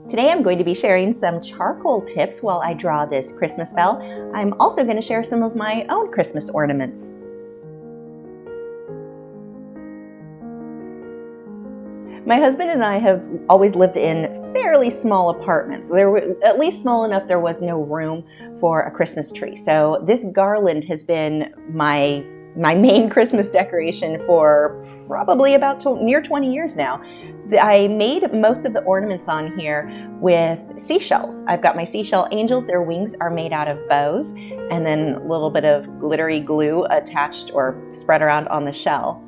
Today I'm going to be sharing some charcoal tips while I draw this Christmas bell. I'm also going to share some of my own Christmas ornaments. My husband and I have always lived in fairly small apartments. They were at least small enough there was no room for a Christmas tree. So this garland has been my main Christmas decoration for probably about near 20 years now. I made most of the ornaments on here with seashells. I've got my seashell angels. Their wings are made out of bows, and then a little bit of glittery glue attached or spread around on the shell.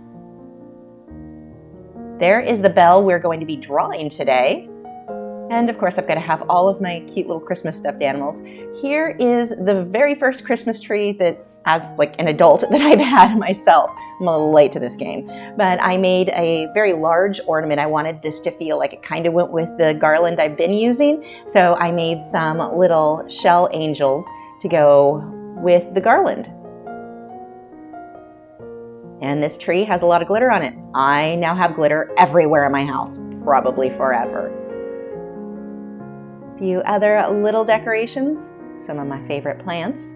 There is the bell we're going to be drawing today. And of course, I've got to have all of my cute little Christmas stuffed animals. Here is the very first Christmas tree that, as like an adult, that I've had myself. I'm a little late to this game, but I made a very large ornament. I wanted this to feel like it kind of went with the garland I've been using. So I made some little shell angels to go with the garland. And this tree has a lot of glitter on it. I now have glitter everywhere in my house, probably forever. A few other little decorations, some of my favorite plants.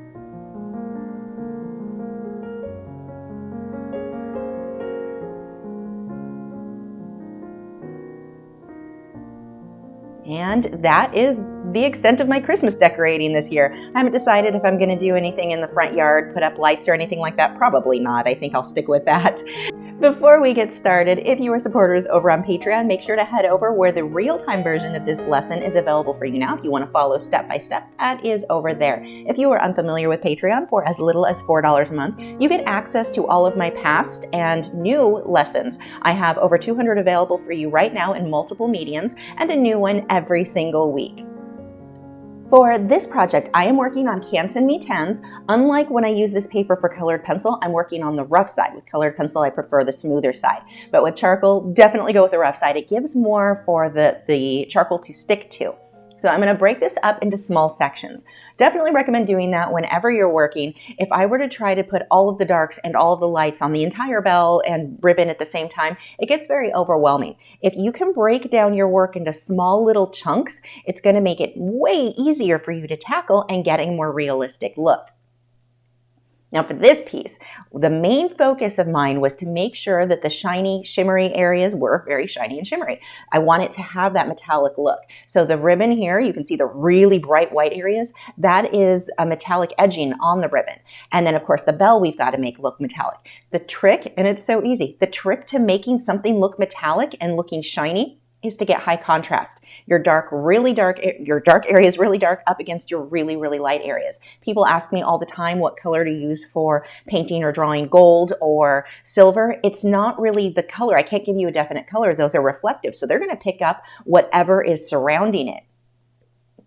And that is the extent of my Christmas decorating this year. I haven't decided if I'm going to do anything in the front yard, put up lights or anything like that. Probably not. I think I'll stick with that. Before we get started, if you are supporters over on Patreon, make sure to head over where the real-time version of this lesson is available for you now. If you want to follow step by step, that is over there. If you are unfamiliar with Patreon, for as little as $4 a month, you get access to all of my past and new lessons. I have over 200 available for you right now in multiple mediums and a new one every single week. For this project, I am working on Inktense and Inktense. Unlike when I use this paper for colored pencil, I'm working on the rough side. With colored pencil, I prefer the smoother side. But with charcoal, definitely go with the rough side. It gives more for the charcoal to stick to. So I'm going to break this up into small sections. Definitely recommend doing that whenever you're working. If I were to try to put all of the darks and all of the lights on the entire bell and ribbon at the same time, it gets very overwhelming. If you can break down your work into small little chunks, it's going to make it way easier for you to tackle and get a more realistic look. Now for this piece, the main focus of mine was to make sure that the shiny, shimmery areas were very shiny and shimmery. I want it to have that metallic look. So the ribbon here, you can see the really bright white areas. That is a metallic edging on the ribbon. And then of course the bell we've got to make look metallic. The trick, and it's so easy, the trick to making something look metallic and looking shiny is to get high contrast. Your dark areas really dark up against your really, really light areas. People ask me all the time what color to use for painting or drawing gold or silver. It's not really the color. I can't give you a definite color. Those are reflective. So they're going to pick up whatever is surrounding it.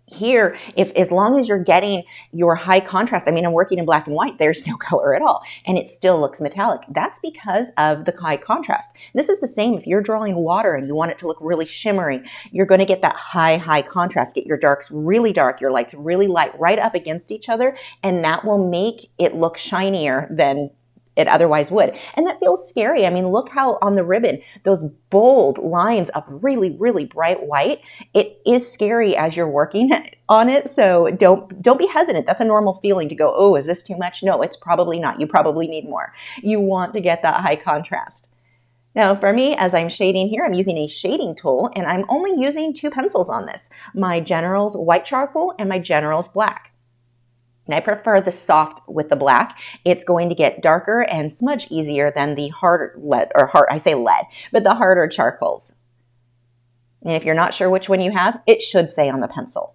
Here, as long as you're getting your high contrast, I mean, I'm working in black and white, there's no color at all, and it still looks metallic. That's because of the high contrast. This is the same if you're drawing water and you want it to look really shimmery. You're going to get that high contrast. Get your darks really dark, your lights really light, right up against each other, and that will make it look shinier than it otherwise would. And that feels scary. I mean, look how on the ribbon, those bold lines of really, really bright white, it is scary as you're working on it. So don't be hesitant. That's a normal feeling to go, oh, is this too much? No, it's probably not. You probably need more. You want to get that high contrast. Now for me, as I'm shading here, I'm using a shading tool and I'm only using 2 pencils on this. My General's white charcoal and my General's black. And I prefer the soft with the black. It's going to get darker and smudge easier than the harder lead, but the harder charcoals. And if you're not sure which one you have, it should say on the pencil.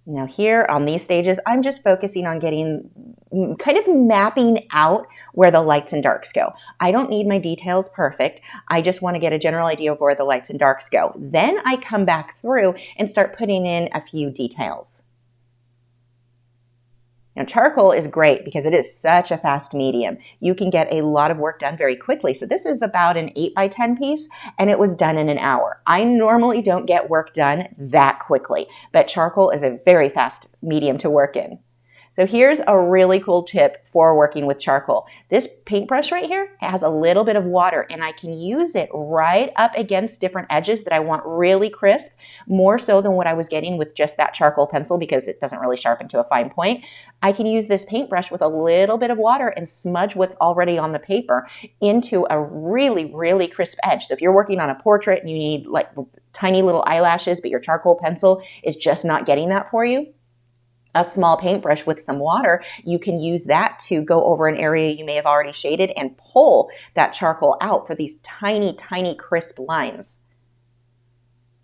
Now here on these stages, I'm just focusing on kind of mapping out where the lights and darks go. I don't need my details perfect. I just want to get a general idea of where the lights and darks go. Then I come back through and start putting in a few details. Now, charcoal is great because it is such a fast medium. You can get a lot of work done very quickly. So this is about an 8x10 piece, and it was done in an hour. I normally don't get work done that quickly, but charcoal is a very fast medium to work in. So here's a really cool tip for working with charcoal. This paintbrush right here has a little bit of water, and I can use it right up against different edges that I want really crisp, more so than what I was getting with just that charcoal pencil because it doesn't really sharpen to a fine point. I can use this paintbrush with a little bit of water and smudge what's already on the paper into a really, really crisp edge. So if you're working on a portrait and you need like tiny little eyelashes, but your charcoal pencil is just not getting that for you, a small paintbrush with some water, you can use that to go over an area you may have already shaded and pull that charcoal out for these tiny, tiny crisp lines.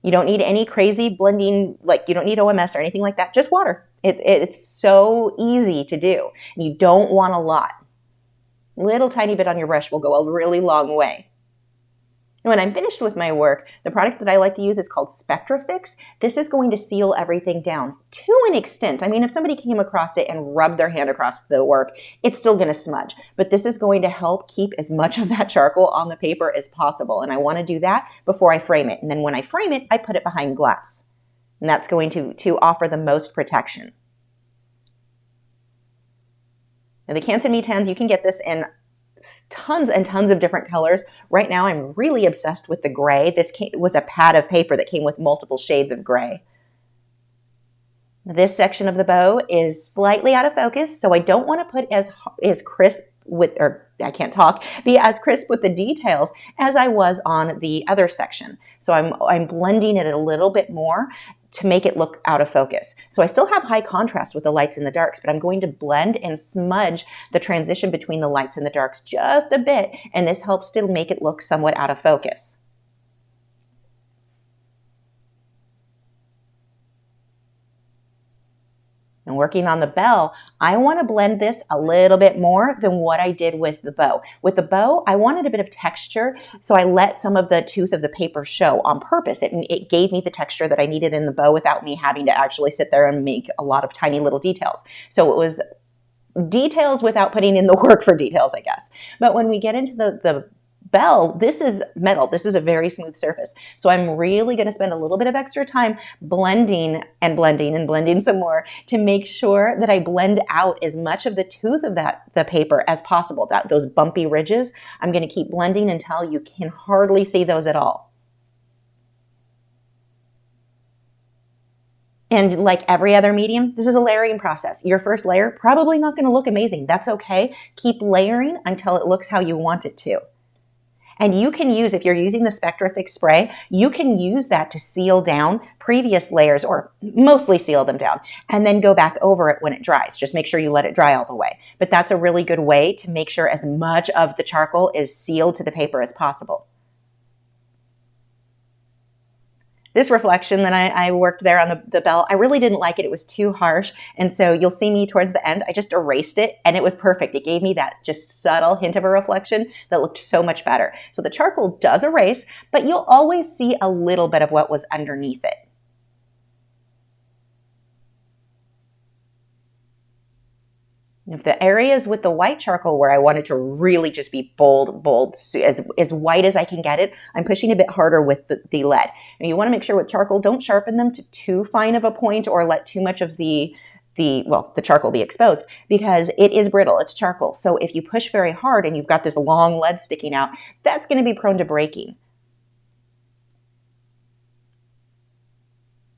You don't need any crazy blending, like you don't need OMS or anything like that, just water. It's so easy to do. You don't want a lot. A little tiny bit on your brush will go a really long way. When I'm finished with my work, the product that I like to use is called SpectraFix. This is going to seal everything down to an extent. I mean, if somebody came across it and rubbed their hand across the work, it's still going to smudge. But this is going to help keep as much of that charcoal on the paper as possible. And I want to do that before I frame it. And then when I frame it, I put it behind glass. And that's going to offer the most protection. Now the Inktense Me10s, you can get this in tons and tons of different colors. Right now, I'm really obsessed with the gray. This was a pad of paper that came with multiple shades of gray. This section of the bow is slightly out of focus, so I don't want to put as crisp with, or I can't talk, be as crisp with the details as I was on the other section. So I'm blending it a little bit more to make it look out of focus. So I still have high contrast with the lights and the darks, but I'm going to blend and smudge the transition between the lights and the darks just a bit, and this helps to make it look somewhat out of focus. And working on the bell, I want to blend this a little bit more than what I did with the bow. With the bow, I wanted a bit of texture, so I let some of the tooth of the paper show on purpose. It gave me the texture that I needed in the bow without me having to actually sit there and make a lot of tiny little details. So it was details without putting in the work for details, I guess. But when we get into the bell, this is metal. This is a very smooth surface. So I'm really going to spend a little bit of extra time blending and blending and blending some more to make sure that I blend out as much of the tooth of the paper as possible. Those bumpy ridges, I'm going to keep blending until you can hardly see those at all. And like every other medium, this is a layering process. Your first layer, probably not going to look amazing. That's okay. Keep layering until it looks how you want it to. And you can use, if you're using the SpectraFix spray, you can use that to seal down previous layers, or mostly seal them down, and then go back over it when it dries. Just make sure you let it dry all the way. But that's a really good way to make sure as much of the charcoal is sealed to the paper as possible. This reflection that I worked there on the bell, I really didn't like it. It was too harsh. And so you'll see me towards the end, I just erased it and it was perfect. It gave me that just subtle hint of a reflection that looked so much better. So the charcoal does erase, but you'll always see a little bit of what was underneath it. If the areas with the white charcoal where I wanted to really just be bold, as white as I can get it, I'm pushing a bit harder with the lead. And you want to make sure with charcoal, don't sharpen them to too fine of a point or let too much of the charcoal be exposed, because it is brittle, it's charcoal. So if you push very hard and you've got this long lead sticking out, that's going to be prone to breaking.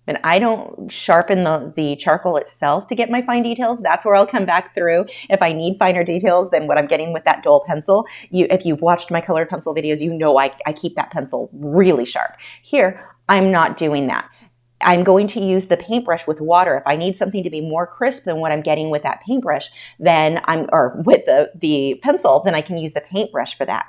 And I don't sharpen the charcoal itself to get my fine details. That's where I'll come back through. If I need finer details than what I'm getting with that dull pencil, if you've watched my colored pencil videos, you know I keep that pencil really sharp. Here, I'm not doing that. I'm going to use the paintbrush with water. If I need something to be more crisp than what I'm getting with that paintbrush, or with the pencil, then I can use the paintbrush for that.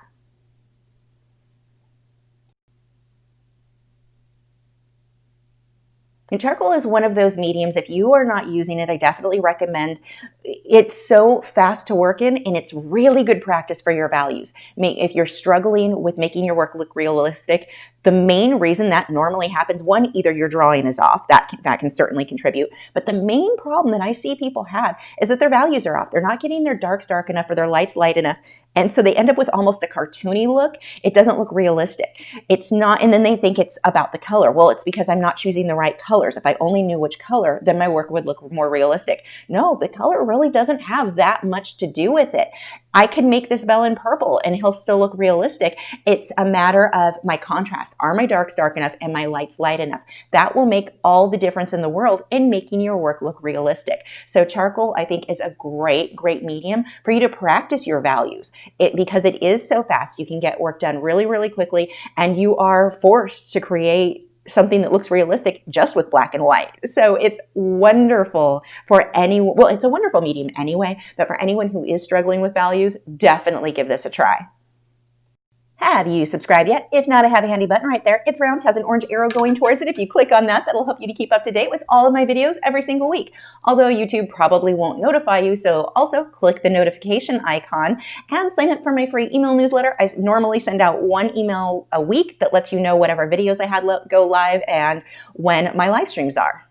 And charcoal is one of those mediums, if you are not using it, I definitely recommend. It's so fast to work in, and it's really good practice for your values. If you're struggling with making your work look realistic, the main reason that normally happens, one, either your drawing is off, that can certainly contribute, but the main problem that I see people have is that their values are off. They're not getting their darks dark enough or their lights light enough. And so they end up with almost a cartoony look. It doesn't look realistic. It's not, and then they think it's about the color. Well, it's because I'm not choosing the right colors. If I only knew which color, then my work would look more realistic. No, the color really doesn't have that much to do with it. I can make this bell in purple and he'll still look realistic. It's a matter of my contrast. Are my darks dark enough and my lights light enough? That will make all the difference in the world in making your work look realistic. So charcoal, I think, is a great, great medium for you to practice your values. Because it is so fast, you can get work done really, really quickly, and you are forced to create something that looks realistic just with black and white. So it's wonderful for anyone. Well, it's a wonderful medium anyway, but for anyone who is struggling with values, definitely give this a try. Have you subscribed yet? If not, I have a handy button right there. It's round, has an orange arrow going towards it. If you click on that, that'll help you to keep up to date with all of my videos every single week. Although YouTube probably won't notify you, so also click the notification icon and sign up for my free email newsletter. I normally send out one email a week that lets you know whatever videos I had go live and when my live streams are.